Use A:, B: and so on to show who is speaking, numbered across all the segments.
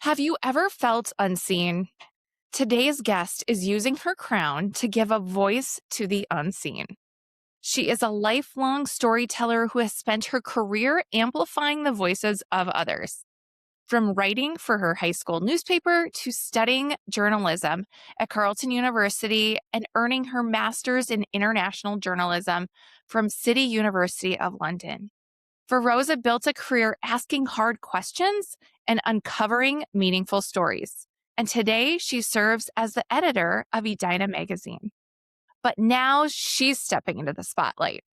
A: Have you ever felt unseen? Today's guest is using her crown to give a voice to the unseen. She is a lifelong storyteller who has spent her career amplifying the voices of others. From writing for her high school newspaper to studying journalism at Carleton University and earning her master's in international journalism from City University of London. Feroza built a career asking hard questions and uncovering meaningful stories. And today she serves as the editor of Edina magazine. But now she's stepping into the spotlight.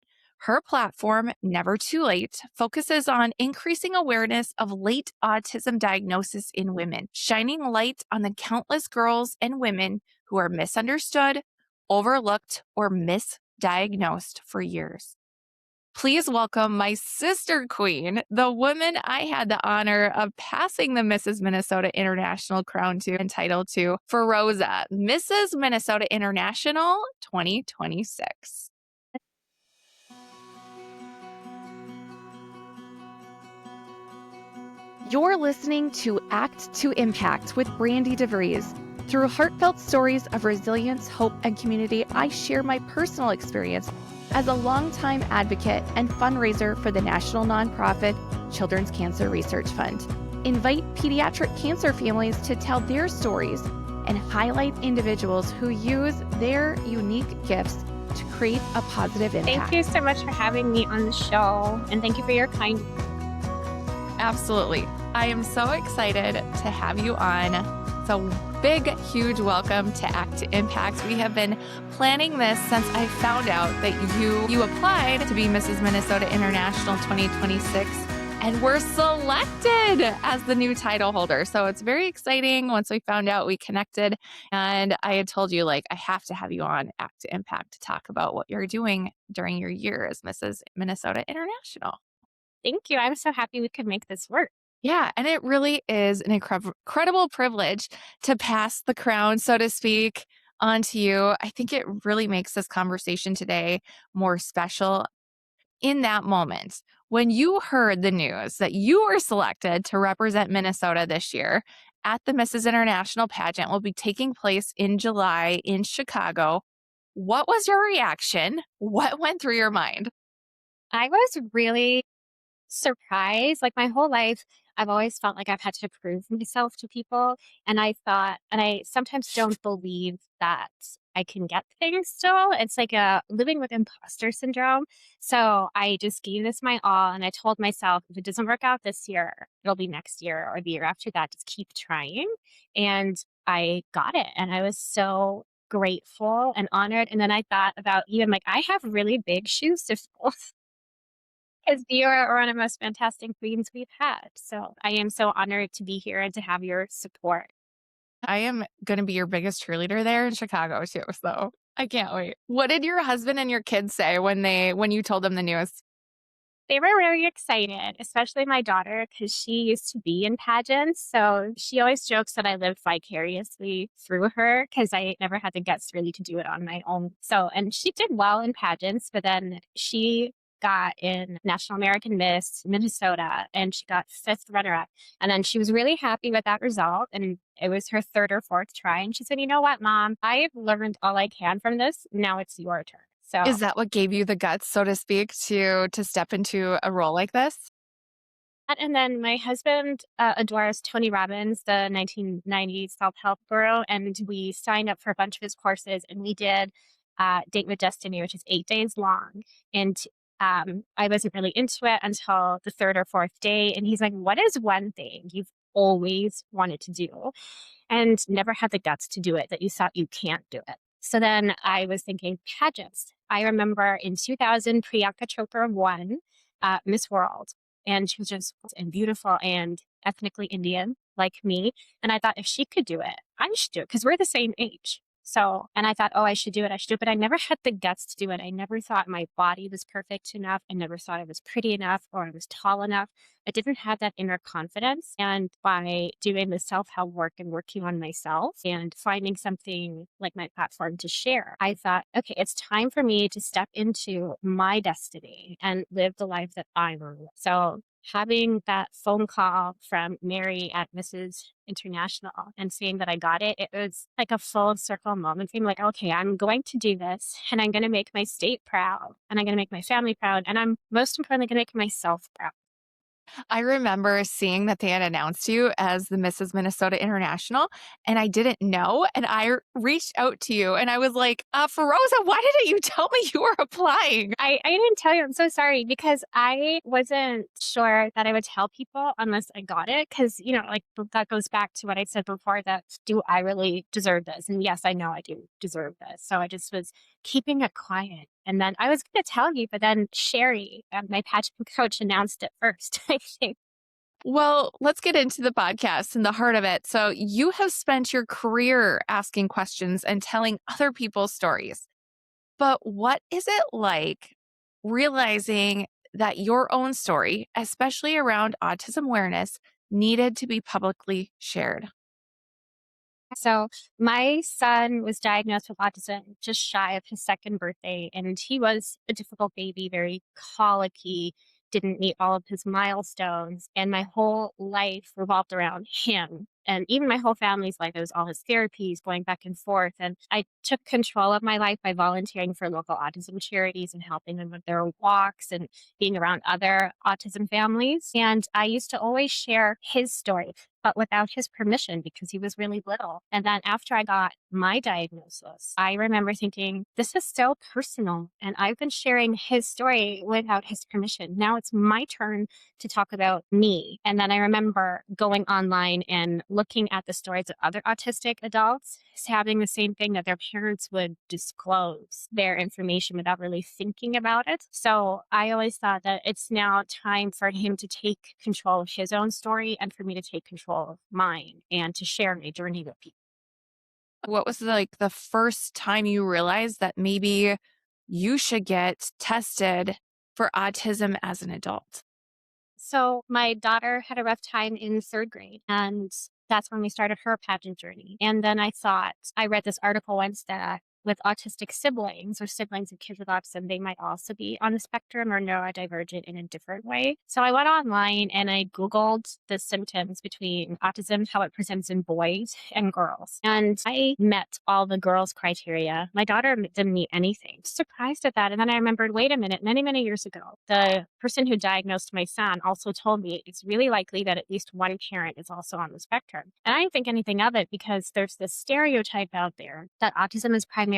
A: Her platform, Never Too Late, focuses on increasing awareness of late autism diagnosis in women, shining light on the countless girls and women who are misunderstood, overlooked, or misdiagnosed for years. Please welcome my sister queen, the woman I had the honor of passing the Mrs. Minnesota International crown to and title to, Feroza, Mrs. Minnesota International 2026. You're listening to Act to Impact with Brandi DeVries. Through heartfelt stories of resilience, hope, and community, I share my personal experience as a longtime advocate and fundraiser for the national nonprofit Children's Cancer Research Fund. Invite pediatric cancer families to tell their stories and highlight individuals who use their unique gifts to create a positive impact.
B: Thank you so much for having me on the show, and thank you for your kind.
A: Absolutely. I am so excited to have you on. So big, huge welcome to Act to Impact. We have been planning this since I found out that you applied to be Mrs. Minnesota International 2026 and were selected as the new title holder. So it's very exciting. Once we found out, we connected, and I had told you, I have to have you on Act to Impact to talk about what you're doing during your year as Mrs. Minnesota International.
B: Thank you. I'm so happy we could make this work.
A: Yeah, and it really is an incredible privilege to pass the crown, so to speak, onto you. I think it really makes this conversation today more special in that moment. When you heard the news that you were selected to represent Minnesota this year at the Mrs. International pageant will be taking place in July in Chicago, what was your reaction? What went through your mind?
B: I was really surprised. Like my whole life, I've always felt like I've had to prove myself to people. And I thought, and I sometimes don't believe that I can get things still. It's like a living with imposter syndrome. So I just gave this my all. And I told myself, if it doesn't work out this year, it'll be next year or the year after that. Just keep trying. And I got it. And I was so grateful and honored. And then I thought about even I have really big shoes to fill. Because you are one of the most fantastic queens we've had. So I am so honored to be here and to have your support.
A: I am going to be your biggest cheerleader there in Chicago too. So I can't wait. What did your husband and your kids say when you told them the news?
B: They were really excited, especially my daughter, because she used to be in pageants. So she always jokes that I lived vicariously through her because I never had the guts really to do it on my own. So, and she did well in pageants, but then she got in National American Miss Minnesota and she got 5th runner-up. And then she was really happy with that result. And it was her 3rd or 4th try. And she said, you know what, Mom, I've learned all I can from this. Now it's your turn. So
A: Is that what gave you the guts, so to speak, to step into a role like this?
B: and then my husband adores Tony Robbins, the 1990s self-help guru. And we signed up for a bunch of his courses and we did Date with Destiny, which is 8 days long. And I wasn't really into it until the 3rd or 4th day. And he's like, what is one thing you've always wanted to do and never had the guts to do it that you thought you can't do it? So then I was thinking pageants. I remember in 2000, Priyanka Chopra won Miss World. And she was just and beautiful and ethnically Indian like me. And I thought if she could do it, I should do it because we're the same age. So, and I thought, oh, I should do it. But I never had the guts to do it. I never thought my body was perfect enough. I never thought I was pretty enough or I was tall enough. I didn't have that inner confidence. And by doing the self-help work and working on myself and finding something like my platform to share, I thought, okay, it's time for me to step into my destiny and live the life that I want. So having that phone call from Mary at Mrs. International and seeing that I got it, it was like a full circle moment. I'm like, okay, I'm going to do this and I'm going to make my state proud and I'm going to make my family proud. And I'm most importantly going to make myself proud.
A: I remember seeing that they had announced you as the Mrs. Minnesota International, and I didn't know. And I reached out to you and I was like, Feroza, why didn't you tell me you were applying?
B: I didn't tell you. I'm so sorry because I wasn't sure that I would tell people unless I got it. Because, like that goes back to what I said before that do I really deserve this? And yes, I know I do deserve this. So I just was keeping it quiet. And then I was going to tell you, but then Sherry, my pageant coach, announced it first, I think.
A: Well, let's get into the podcast and the heart of it. So, you have spent your career asking questions and telling other people's stories. But what is it like realizing that your own story, especially around autism awareness, needed to be publicly shared?
B: So my son was diagnosed with autism just shy of his second birthday, and he was a difficult baby, very colicky, didn't meet all of his milestones, and my whole life revolved around him. And even my whole family's life, it was all his therapies going back and forth. And I took control of my life by volunteering for local autism charities and helping them with their walks and being around other autism families. And I used to always share his story but without his permission because he was really little. And then after I got my diagnosis, I remember thinking, this is so personal. And I've been sharing his story without his permission. Now it's my turn to talk about me. And then I remember going online and looking at the stories of other autistic adults having the same thing that their parents would disclose their information without really thinking about it. So I always thought that it's now time for him to take control of his own story and for me to take control of mine and to share my journey with people.
A: What was like the first time you realized that maybe you should get tested for autism as an adult?
B: So my daughter had a rough time in third grade, and that's when we started her pageant journey. And then I read this article once that with autistic siblings or siblings of kids with autism, they might also be on the spectrum or neurodivergent in a different way. So I went online and I Googled the symptoms between autism, how it presents in boys and girls. And I met all the girls' criteria. My daughter didn't meet anything. Surprised at that. And then I remembered, wait a minute, many, many years ago, the person who diagnosed my son also told me it's really likely that at least one parent is also on the spectrum. And I didn't think anything of it because there's this stereotype out there that autism is primarily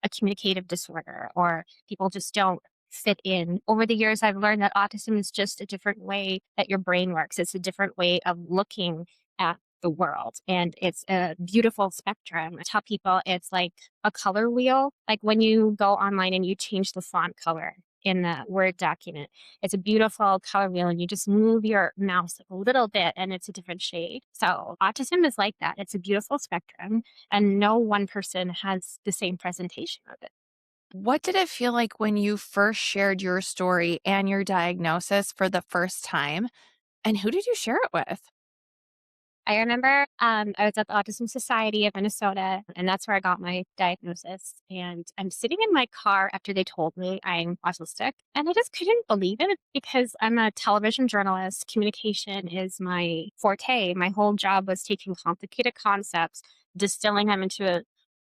B: a communicative disorder or people just don't fit in. Over the years, I've learned that autism is just a different way that your brain works. It's a different way of looking at the world. And it's a beautiful spectrum. I tell people it's like a color wheel. Like when you go online and you change the font color in the Word document, it's a beautiful color wheel and you just move your mouse a little bit and it's a different shade. So autism is like that. It's a beautiful spectrum and no one person has the same presentation of it.
A: What did it feel like when you first shared your story and your diagnosis for the first time? And who did you share it with?
B: I remember I was at the Autism Society of Minnesota, and that's where I got my diagnosis. And I'm sitting in my car after they told me I'm autistic, and I just couldn't believe it because I'm a television journalist. Communication is my forte. My whole job was taking complicated concepts, distilling them into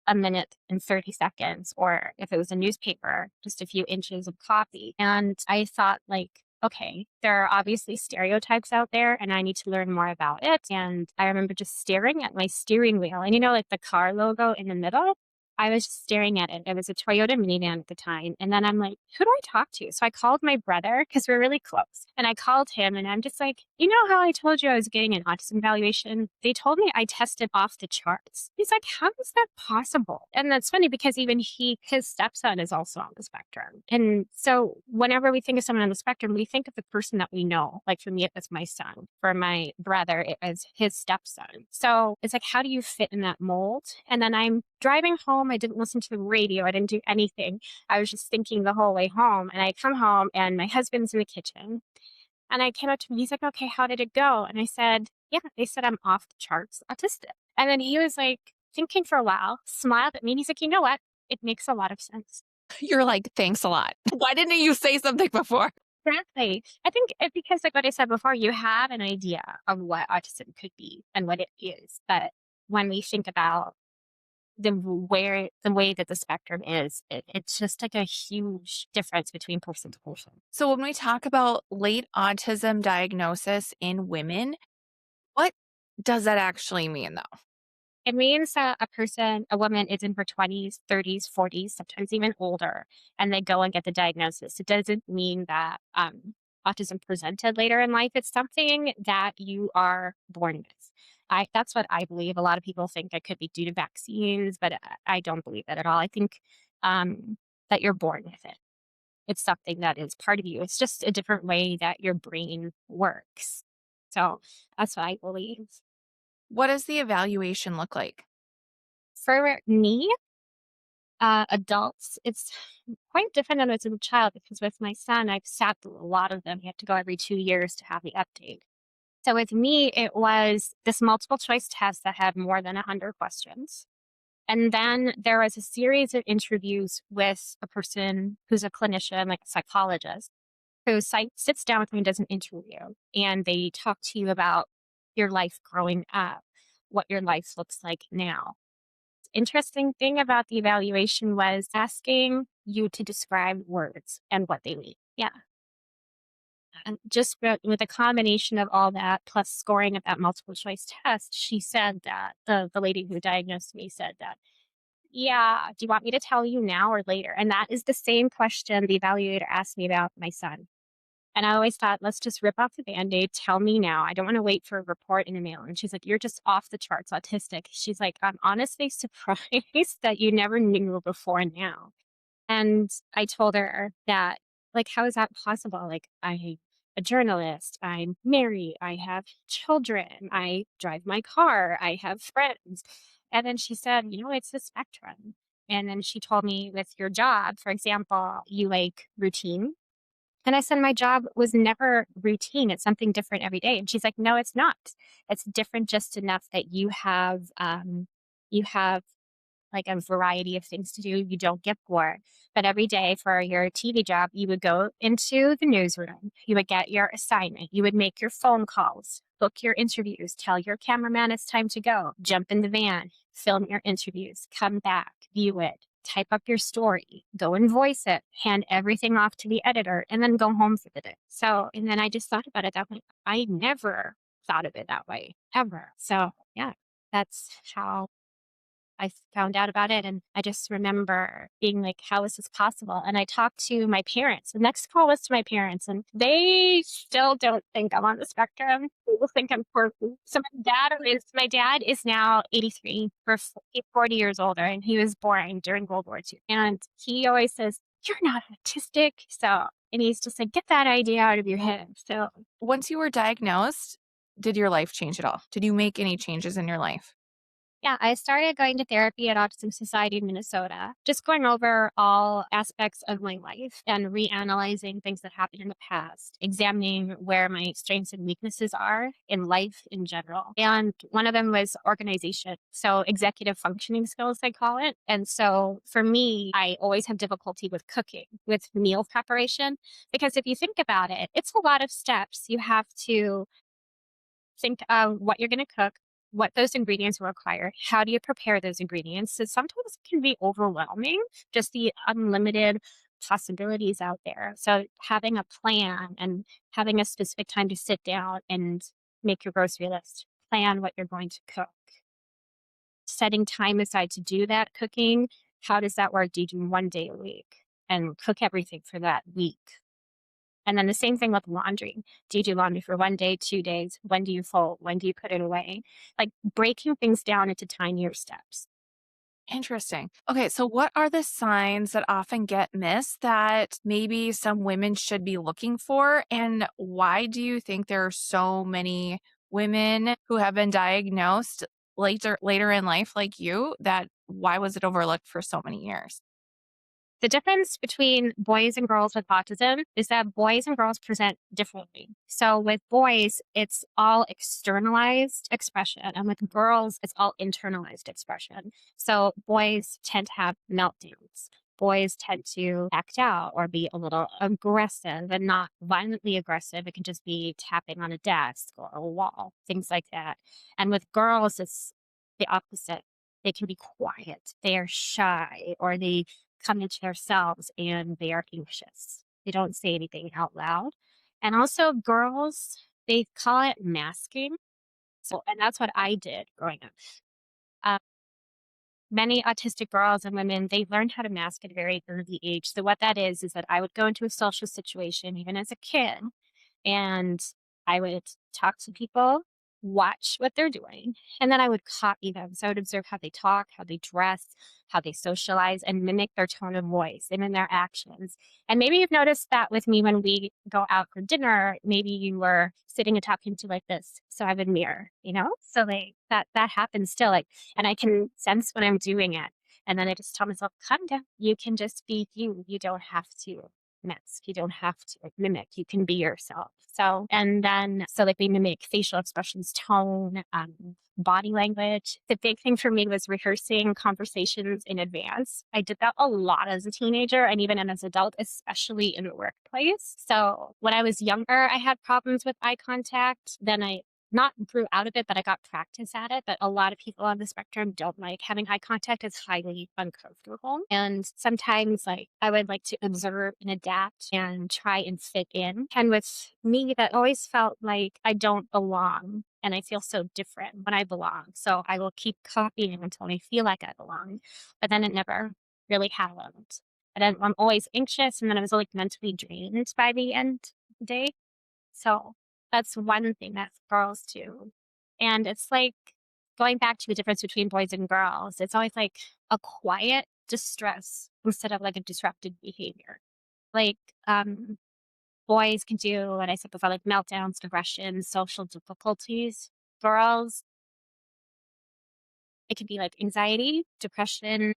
B: a minute and 30 seconds, or if it was a newspaper, just a few inches of copy. And I thought, like, okay, there are obviously stereotypes out there and I need to learn more about it. And I remember just staring at my steering wheel and, like the car logo in the middle. I was just staring at it. It was a Toyota minivan at the time. And then I'm like, who do I talk to? So I called my brother because we're really close. And I called him and I'm just like, you know how I told you I was getting an autism evaluation? They told me I tested off the charts. He's like, how is that possible? And that's funny because even his stepson is also on the spectrum. And so whenever we think of someone on the spectrum, we think of the person that we know. Like for me, it was my son. For my brother, it was his stepson. So it's like, how do you fit in that mold? And then I'm driving home. I didn't listen to the radio. I didn't do anything. I was just thinking the whole way home. And I come home and my husband's in the kitchen. And I came up to him. He's like, okay, how did it go? And I said, yeah, they said I'm off the charts autistic. And then he was like thinking for a while, smiled at me. And he's like, you know what? It makes a lot of sense.
A: You're like, thanks a lot. Why didn't you say something before?
B: Exactly. I think because, like what I said before, you have an idea of what autism could be and what it is. But when we think about the way that the spectrum is, it's just like a huge difference between person to person.
A: So, when we talk about late autism diagnosis in women, what does that actually mean, though?
B: It means that a woman is in her 20s, 30s, 40s, sometimes even older, and they go and get the diagnosis. It doesn't mean that autism presented later in life. It's something that you are born with. That's what I believe. A lot of people think it could be due to vaccines, but I don't believe that at all. I think um, that you're born with it. It's something that is part of you. It's just a different way that your brain works. So that's what I believe.
A: What does the evaluation look like?
B: For me, adults, it's quite different than as a child because with my son, I've sat through a lot of them. You have to go every 2 years to have the update. So with me, it was this multiple choice test that had more than 100 questions. And then there was a series of interviews with a person who's a clinician, like a psychologist, who sits down with me and does an interview. And they talk to you about your life growing up, what your life looks like now. Interesting thing about the evaluation was asking you to describe words and what they mean. Yeah. And just with a combination of all that plus scoring of that multiple choice test, she said that the lady who diagnosed me said that, yeah, do you want me to tell you now or later? And that is the same question the evaluator asked me about my son. And I always thought, let's just rip off the band-aid. Tell me now. I don't want to wait for a report in the mail. And she's like, you're just off the charts autistic. She's like, I'm honestly surprised that you never knew before now. And I told her that, like, how is that possible? Like, I'm a journalist, I'm married, I have children, I drive my car, I have friends. And then she said, it's a spectrum. And then she told me with your job, for example, you like routine. And I said, my job was never routine. It's something different every day. And she's like, no, it's not. It's different just enough that you have like a variety of things to do. You don't get bored. But every day for your TV job, you would go into the newsroom, you would get your assignment, you would make your phone calls, book your interviews, tell your cameraman it's time to go, jump in the van, film your interviews, come back, view it, type up your story, go and voice it, hand everything off to the editor, and then go home for the day. So, and then I just thought about it that way. I never thought of it that way, ever. So, yeah, that's how I found out about it, and I just remember being like, "How is this possible?" And I talked to my parents. The next call was to my parents, and they still don't think I'm on the spectrum. People think I'm quirky. So my dad is now 83. He's 40 years older, and he was born during World War II. And he always says, "You're not autistic." So, and he's just like, "Get that idea out of your head." So
A: Once you were diagnosed, did your life change at all? Did you make any changes in your life?
B: yeah, I started going to therapy at Autism Society in Minnesota, just going over all aspects of my life and reanalyzing things that happened in the past, examining where my strengths and weaknesses are in life in general. And one of them was organization. So, executive functioning skills, I call it. And so, for me, I always have difficulty with cooking, with meal preparation, because if you think about it, it's a lot of steps. You have to think of what you're going to cook, what those ingredients require, how do you prepare those ingredients. So sometimes it can be overwhelming, just the unlimited possibilities out there. So having a plan and having a specific time to sit down and make your grocery list, plan what you're going to cook, setting time aside to do that cooking. How does that work? Do you do 1 day a week and cook everything for that week? And then the same thing with laundry. Do you do laundry for 1 day, 2 days? When do you fold? When do you put it away? Like breaking things down into tinier steps.
A: Interesting. Okay, so what are the signs that often get missed that maybe some women should be looking for? And why do you think there are so many women who have been diagnosed later in life like you that why was it overlooked for so many years?
B: The difference between boys and girls with autism is that boys and girls present differently. So with boys, it's all externalized expression, and with girls, it's all internalized expression. So boys tend to have meltdowns. Boys tend to act out or be a little aggressive, and not violently aggressive. It can just be tapping on a desk or a wall, things like that. And with girls, it's the opposite. They can be quiet, they are shy, or they come into themselves and they are anxious. They don't say anything out loud. And also, girls, they call it masking. So, and that's what I did growing up. Uh, Many autistic girls and women, they learn how to mask at a very early age. So what that is that I would go into a social situation, even as a kid, and I would talk to people, watch what they're doing, and then I would copy them. So I would observe how they talk, how they dress, how they socialize, and mimic their tone of voice and in their actions. And maybe you've noticed that with me when we go out for dinner, maybe you were sitting and talking to like this. So I would mirror, So like that happens still. Like, and I can sense when I'm doing it. And then I just tell myself, calm down. You can just be you. You don't have to mask. You don't have to like, mimic. You can be yourself. So, and then, so like we mimic facial expressions, tone, body language. The big thing for me was rehearsing conversations in advance. I did that a lot as a teenager and even as an adult, especially in the workplace. So when I was younger, I had problems with eye contact. Then I not grew out of it, but I got practice at it. But a lot of people on the spectrum don't like having eye contact. It's highly uncomfortable. And sometimes like I would like to observe and adapt and try and fit in. And with me, that always felt like I don't belong. And I feel so different when I belong. So I will keep copying until I feel like I belong. But then it never really happened. And then I'm always anxious. And then I was like mentally drained by the end of the day. So that's one thing that girls do. And it's like going back to the difference between boys and girls, it's always like a quiet distress instead of like a disrupted behavior. Like boys can do what I said before, like meltdowns, aggression, social difficulties. Girls, it can be like anxiety, depression,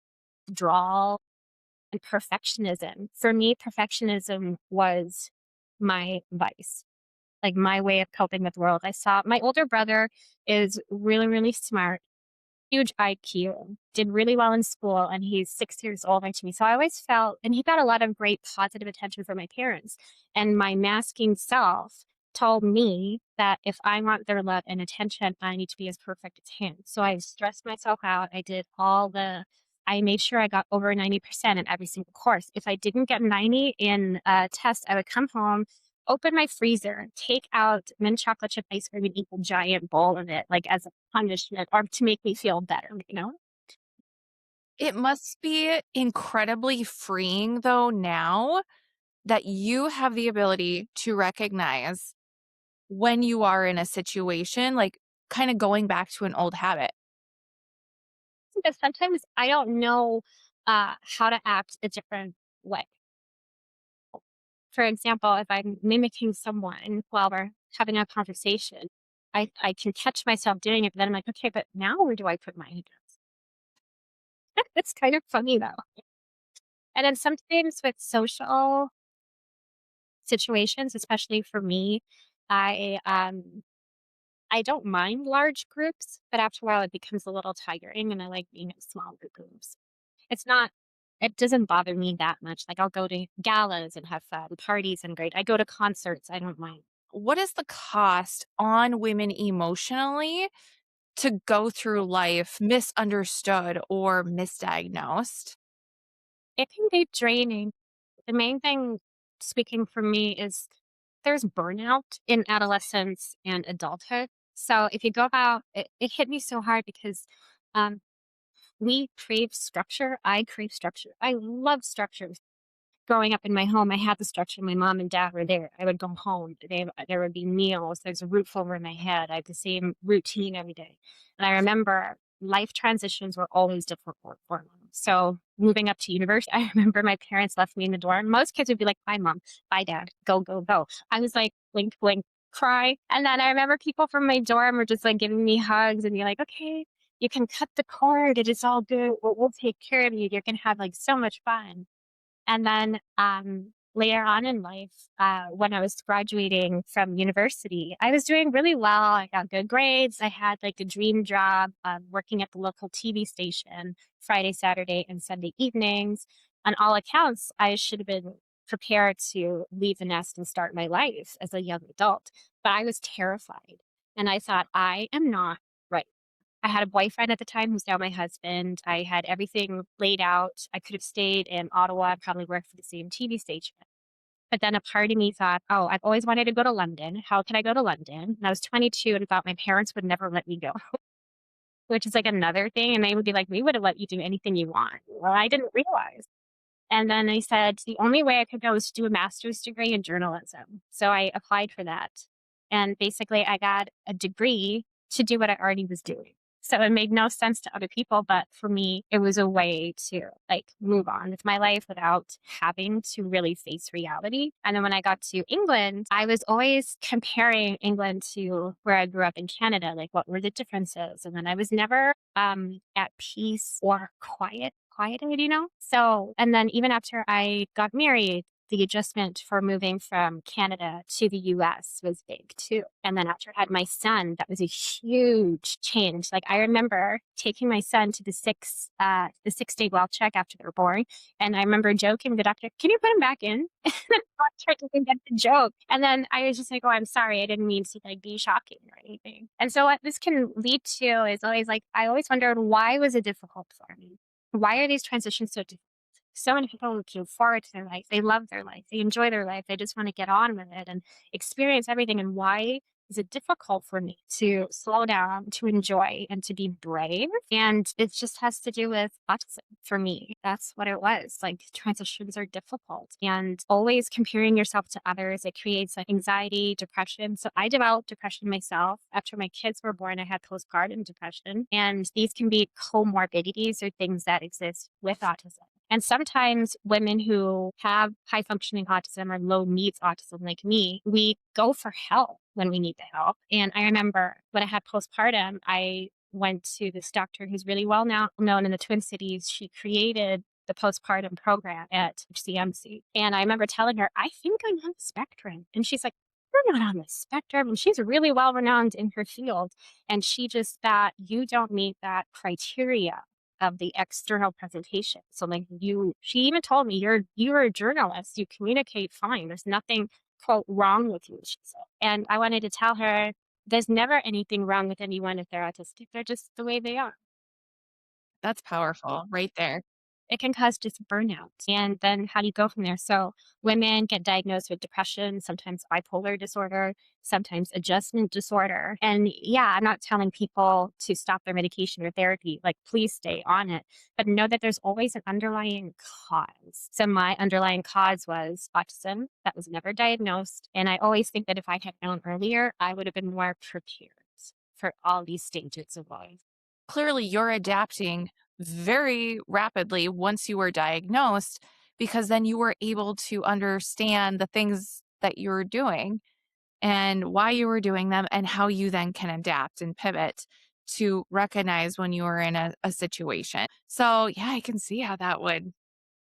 B: withdrawal, and perfectionism. For me, perfectionism was my vice, like my way of coping with the world. I saw my older brother is really, really smart, huge IQ, did really well in school, and he's 6 years older to me. So I always felt, and he got a lot of great positive attention from my parents. And my masking self told me that if I want their love and attention, I need to be as perfect as him. So I stressed myself out. I made sure I got over 90% in every single course. If I didn't get 90 in a test, I would come home, open my freezer, take out mint chocolate chip ice cream and eat a giant bowl of it, like as a punishment or to make me feel better?
A: It must be incredibly freeing, though, now that you have the ability to recognize when you are in a situation, like kind of going back to an old habit.
B: Because sometimes I don't know how to act a different way. For example, if I'm mimicking someone while we're having a conversation, I can catch myself doing it, but then I'm like, okay, but now where do I put my hands? It's kind of funny though. And then sometimes with social situations, especially for me, I I don't mind large groups, but after a while it becomes a little tiring and I like being in small groups. It's not it doesn't bother me that much. Like I'll go to galas and have fun, parties and great. I go to concerts, I don't mind.
A: What is the cost on women emotionally to go through life misunderstood or misdiagnosed?
B: It can be draining. The main thing, speaking for me, is there's burnout in adolescence and adulthood. So if you go about it hit me so hard because um, we crave structure. I crave structure. I love structure. Growing up in my home, I had the structure. My mom and dad were there. I would go home. There would be meals. There's a roof over my head. I had the same routine every day. And I remember life transitions were always difficult for me. So moving up to university, I remember my parents left me in the dorm. Most kids would be like, bye, mom, bye, dad, go, go, go. I was like, blink, blink, cry. And then I remember people from my dorm were just like giving me hugs and be like, okay, you can cut the cord. It is all good. We'll take care of you. You're going to have like so much fun. And then later on in life, when I was graduating from university, I was doing really well. I got good grades. I had like a dream job working at the local TV station Friday, Saturday, and Sunday evenings. on all accounts, I should have been prepared to leave the nest and start my life as a young adult. But I was terrified. And I thought, I am not right. I had a boyfriend at the time who's now my husband. I had everything laid out. I could have stayed in Ottawa and probably worked for the same TV station. But then a part of me thought, oh, I've always wanted to go to London. How can I go to London? And I was 22 and thought my parents would never let me go, which is like another thing. And they would be like, we would have let you do anything you want. Well, I didn't realize. And then I said, the only way I could go is to do a master's degree in journalism. So I applied for that. And basically, I got a degree to do what I already was doing. So it made no sense to other people, but for me, it was a way to like move on with my life without having to really face reality. And then when I got to England, I was always comparing England to where I grew up in Canada, like what were the differences? And then I was never at peace or quieted, So, and then even after I got married, the adjustment for moving from Canada to the US was big too. And then after I had my son, that was a huge change. Like I remember taking my son to the 6-day well check after they were born. And I remember joking with the doctor, can you put him back in? And the doctor didn't get the joke. And then I was just like, oh, I'm sorry. I didn't mean to like be shocking or anything. And so what this can lead to is always like, I always wondered, why was it difficult for me? Why are these transitions so difficult? So many people look forward to their life. They love their life. They enjoy their life. They just want to get on with it and experience everything. And why is it difficult for me to slow down, to enjoy, and to be brave? And it just has to do with autism for me. That's what it was. Like transitions are difficult and always comparing yourself to others. It creates like anxiety, depression. So I developed depression myself. After my kids were born, I had postpartum depression. And these can be comorbidities or things that exist with autism. And sometimes women who have high functioning autism or low needs autism, like me, we go for help when we need the help. And I remember when I had postpartum, I went to this doctor who's really well now known in the Twin Cities. She created the postpartum program at CMC. And I remember telling her, I think I'm on the spectrum. And she's like, you're not on the spectrum. And she's really well renowned in her field. And she just thought, you don't meet that criteria of the external presentation. So like she even told me, you're a journalist, you communicate fine. There's nothing quote wrong with you, she said. And I wanted to tell her there's never anything wrong with anyone if they're autistic. They're just the way they are.
A: That's powerful right there.
B: It can cause just burnout. And then how do you go from there? So women get diagnosed with depression, sometimes bipolar disorder, sometimes adjustment disorder. And yeah, I'm not telling people to stop their medication or therapy, like please stay on it, but know that there's always an underlying cause. So my underlying cause was autism that was never diagnosed. And I always think that if I had known earlier, I would have been more prepared for all these stages of life.
A: Clearly, you're adapting very rapidly once you were diagnosed because then you were able to understand the things that you were doing and why you were doing them and how you then can adapt and pivot to recognize when you were in a situation. So, yeah, I can see how that would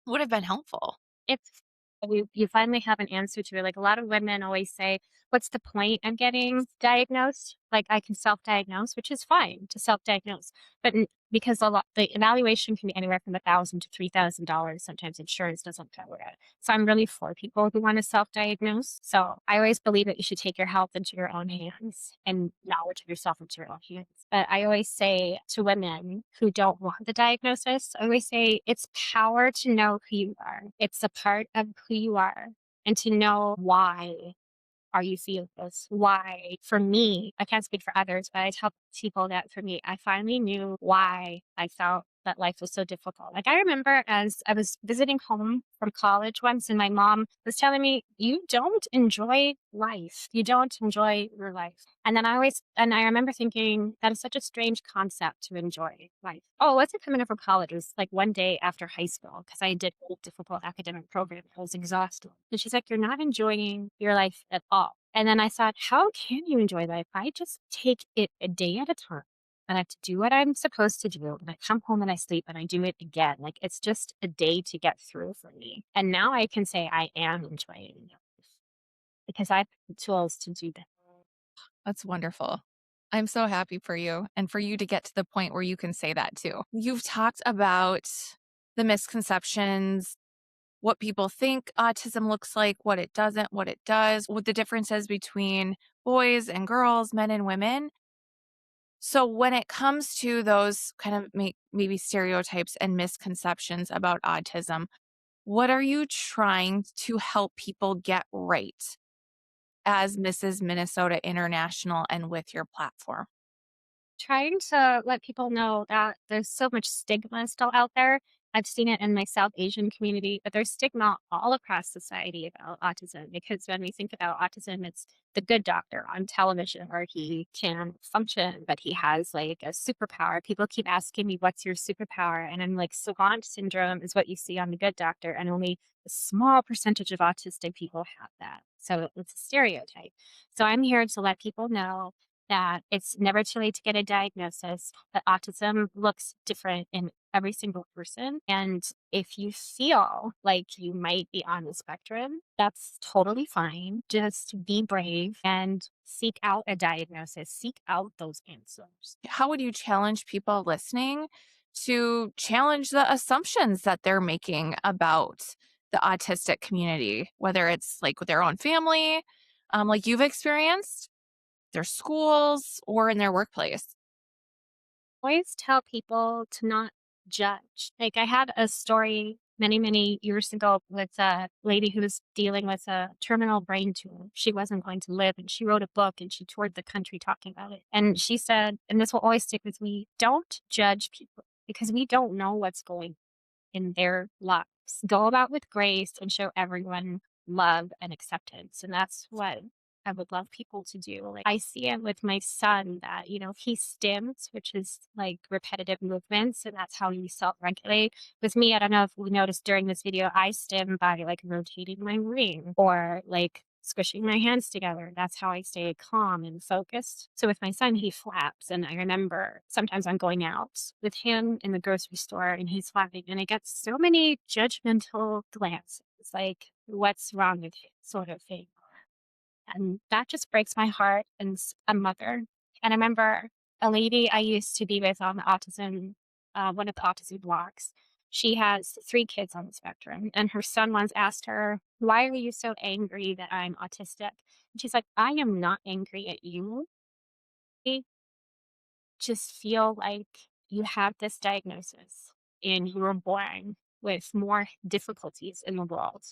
A: have been helpful.
B: If you finally have an answer to it, like a lot of women always say, what's the point of getting diagnosed? Like I can self-diagnose, which is fine to self-diagnose, but because the evaluation can be anywhere from $1,000 to $3,000. Sometimes insurance doesn't cover it. So I'm really for people who want to self-diagnose. So I always believe that you should take your health into your own hands and knowledge of yourself into your own hands. But I always say to women who don't want the diagnosis, I always say it's power to know who you are. It's a part of who you are and to know why are you feeling this? Why? For me, I can't speak for others, but I tell people that for me, I finally knew why I felt that life was so difficult. Like I remember as I was visiting home from college once and my mom was telling me, you don't enjoy life. You don't enjoy your life. And I remember thinking that is such a strange concept to enjoy life. Oh, it wasn't coming up from college. It was like one day after high school because I did a difficult academic program. I was exhausted. And she's like, you're not enjoying your life at all. And then I thought, how can you enjoy life? I just take it a day at a time and I have to do what I'm supposed to do. And I come home and I sleep and I do it again. Like it's just a day to get through for me. And now I can say I am enjoying life because I have the tools to do that.
A: That's wonderful. I'm so happy for you and for you to get to the point where you can say that too. You've talked about the misconceptions what people think autism looks like, what it doesn't, what it does, what the difference is between boys and girls, men and women. So when it comes to those kind of maybe stereotypes and misconceptions about autism, what are you trying to help people get right as Mrs. Minnesota International and with your platform?
B: Trying to let people know that there's so much stigma still out there. I've seen it in my South Asian community, but there's stigma all across society about autism because when we think about autism, it's the good doctor on television where he can function, but he has like a superpower. People keep asking me, what's your superpower? And I'm like, savant syndrome is what you see on the good doctor, and only a small percentage of autistic people have that. So it's a stereotype. So I'm here to let people know that it's never too late to get a diagnosis, that autism looks different in every single person. And if you feel like you might be on the spectrum, that's totally fine. Just be brave and seek out a diagnosis, seek out those answers.
A: How would you challenge people listening to challenge the assumptions that they're making about the autistic community, whether it's like with their own family, like you've experienced, their schools, or in their workplace?
B: Always tell people to not judge. Like I had a story many, many years ago with a lady who was dealing with a terminal brain tumor. She wasn't going to live, and she wrote a book and she toured the country talking about it. And she said, and this will always stick with me, don't judge people because we don't know what's going in their lives. Go about with grace and show everyone love and acceptance. And that's what I would love people to do. Like I see it with my son that, he stims, which is like repetitive movements, and that's how you self-regulate. With me, I don't know if we noticed during this video, I stim by like rotating my ring or like squishing my hands together. That's how I stay calm and focused. So with my son, he flaps. And I remember sometimes I'm going out with him in the grocery store and he's flapping. And I get so many judgmental glances, like, what's wrong with you, sort of thing. And that just breaks my heart as a mother. And I remember a lady I used to be with on the autism, one of the autism blocks. She has 3 kids on the spectrum, and her son once asked her, "Why are you so angry that I'm autistic?" And she's like, "I am not angry at you. I just feel like you have this diagnosis and you were born with more difficulties in the world.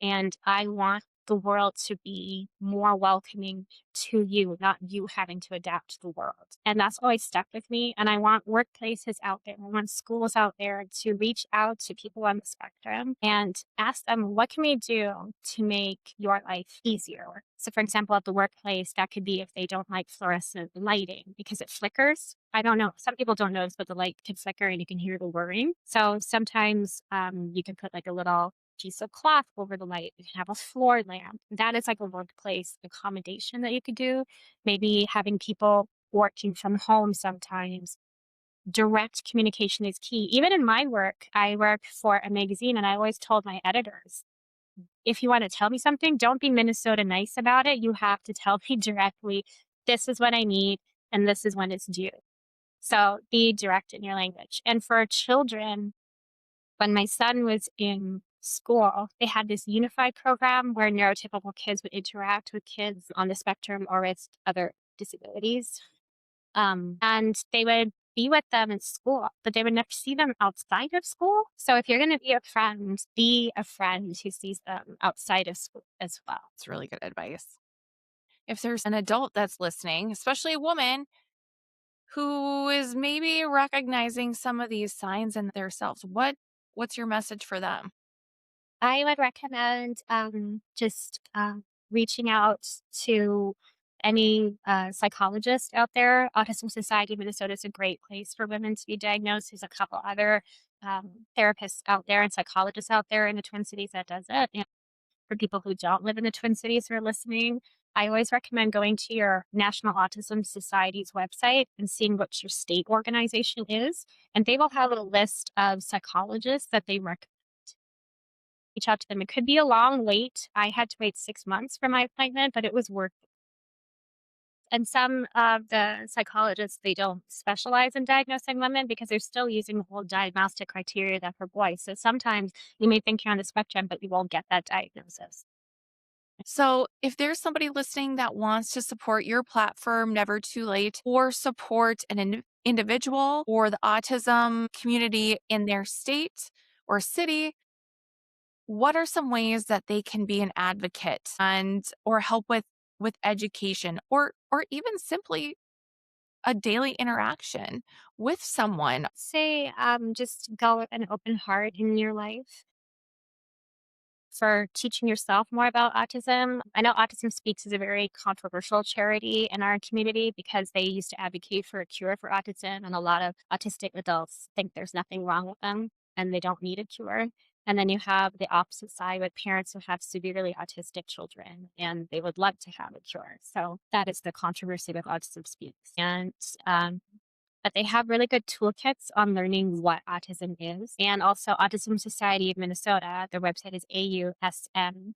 B: And I want the world to be more welcoming to you, not you having to adapt to the world." And that's always stuck with me. And I want workplaces out there, I want schools out there to reach out to people on the spectrum and ask them, what can we do to make your life easier? So, for example, at the workplace, that could be if they don't like fluorescent lighting because it flickers. I don't know. Some people don't notice, but the light can flicker and you can hear the whirring. So sometimes you can put like a little piece of cloth over the light. You can have a floor lamp. That is like a workplace accommodation that you could do. Maybe having people working from home sometimes. Direct communication is key. Even in my work, I work for a magazine and I always told my editors, if you want to tell me something, don't be Minnesota nice about it. You have to tell me directly, this is what I need and this is when it's due. So be direct in your language. And for children, when my son was in school, they had this unified program where neurotypical kids would interact with kids on the spectrum or with other disabilities. And they would be with them in school, but they would never see them outside of school. So if you're going to be a friend who sees them outside of school as well.
A: It's really good advice. If there's an adult that's listening, especially a woman who is maybe recognizing some of these signs in themselves, what's your message for them?
B: I would recommend just reaching out to any psychologist out there. Autism Society of Minnesota is a great place for women to be diagnosed. There's a couple other therapists out there and psychologists out there in the Twin Cities that does it. And for people who don't live in the Twin Cities who are listening, I always recommend going to your National Autism Society's website and seeing what your state organization is. And they will have a list of psychologists that they recommend. Reach out to them. It could be a long wait. I had to wait 6 months for my appointment, but it was worth it. And some of the psychologists, they don't specialize in diagnosing women because they're still using the whole diagnostic criteria that for boys. So sometimes you may think you're on the spectrum, but you won't get that diagnosis.
A: So, if there's somebody listening that wants to support your platform, Never Too Late, or support an individual or the autism community in their state or city, what are some ways that they can be an advocate and or help with education or even simply a daily interaction with someone?
B: Say, just go with an open heart in your life for teaching yourself more about autism. I know Autism Speaks is a very controversial charity in our community because they used to advocate for a cure for autism, and a lot of autistic adults think there's nothing wrong with them and they don't need a cure. And then you have the opposite side with parents who have severely autistic children and they would love to have a cure. So that is the controversy with Autism Speaks. And um, but they have really good toolkits on learning what autism is. And also Autism Society of Minnesota, their website is AUSMMN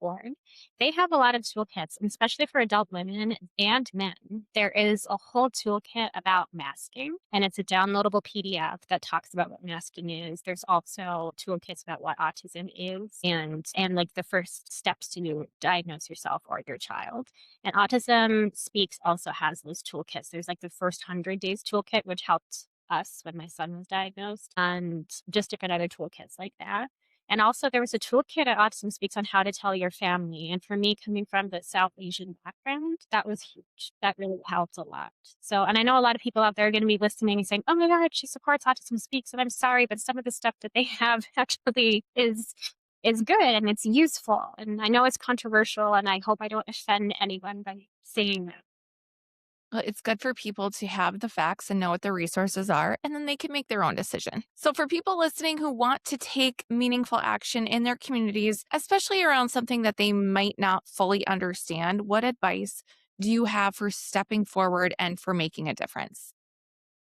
B: org. They have a lot of toolkits, and especially for adult women and men. There is a whole toolkit about masking, and it's a downloadable PDF that talks about what masking is. There's also toolkits about what autism is and like the first steps to diagnose yourself or your child. And Autism Speaks also has those toolkits. There's like the first 100 days toolkit, which helped us when my son was diagnosed, and just different other toolkits like that. And also, there was a toolkit at Autism Speaks on how to tell your family. And for me, coming from the South Asian background, that was huge. That really helped a lot. So, and I know a lot of people out there are going to be listening and saying, "Oh my God, she supports Autism Speaks," and I'm sorry, but some of the stuff that they have actually is good and it's useful. And I know it's controversial, and I hope I don't offend anyone by saying that.
A: Well, it's good for people to have the facts and know what the resources are, and then they can make their own decision. So, for people listening who want to take meaningful action in their communities, especially around something that they might not fully understand, what advice do you have for stepping forward and for making a difference?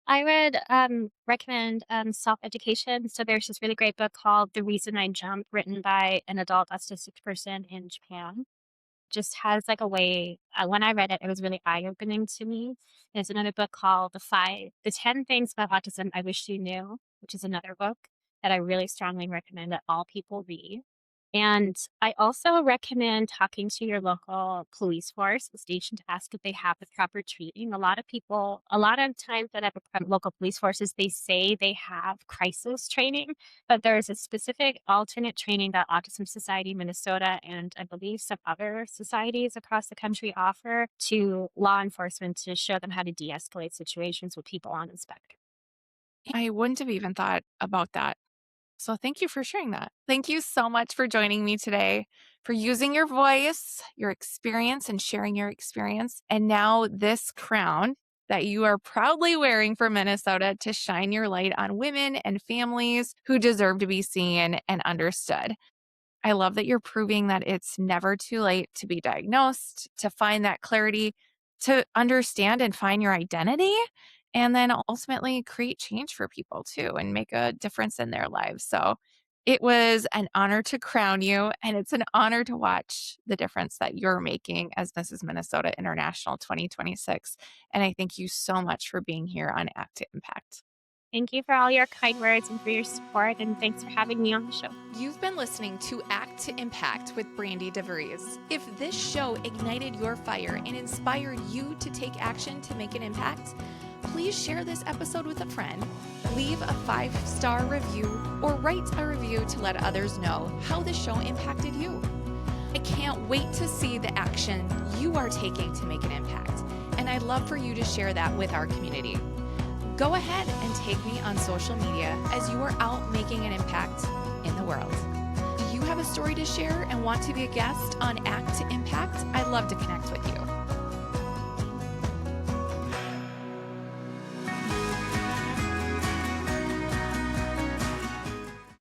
B: I would recommend self education. So there's this really great book called The Reason I Jumped, written by an adult autistic person in Japan. Just has like a way, when I read it, it was really eye opening to me. There's another book called The 10 Things About Autism I Wish You Knew, which is another book that I really strongly recommend that all people read. And I also recommend talking to your local police force, the station, to ask if they have the proper training. A lot of people, a lot of times that I've approached local police forces, they say they have crisis training, but there's a specific alternate training that Autism Society Minnesota and I believe some other societies across the country offer to law enforcement to show them how to de-escalate situations with people on the spectrum.
A: I wouldn't have even thought about that. So, thank you for sharing that. Thank you so much for joining me today, for using your voice, your experience, and sharing your experience. And now, this crown that you are proudly wearing for Minnesota to shine your light on women and families who deserve to be seen and understood. I love that you're proving that it's never too late to be diagnosed, to find that clarity, to understand and find your identity, and then ultimately create change for people too and make a difference in their lives. So it was an honor to crown you, and it's an honor to watch the difference that you're making as Mrs. Minnesota International 2026. And I thank you so much for being here on Act to Impact.
B: Thank you for all your kind words and for your support, and thanks for having me on the show.
A: You've been listening to Act to Impact with Brandi DeVries. If this show ignited your fire and inspired you to take action to make an impact, please share this episode with a friend, leave a 5-star review, or write a review to let others know how the show impacted you. I can't wait to see the action you are taking to make an impact, and I'd love for you to share that with our community. Go ahead and take me on social media as you are out making an impact in the world. Do you have a story to share and want to be a guest on Act to Impact? I'd love to connect with you.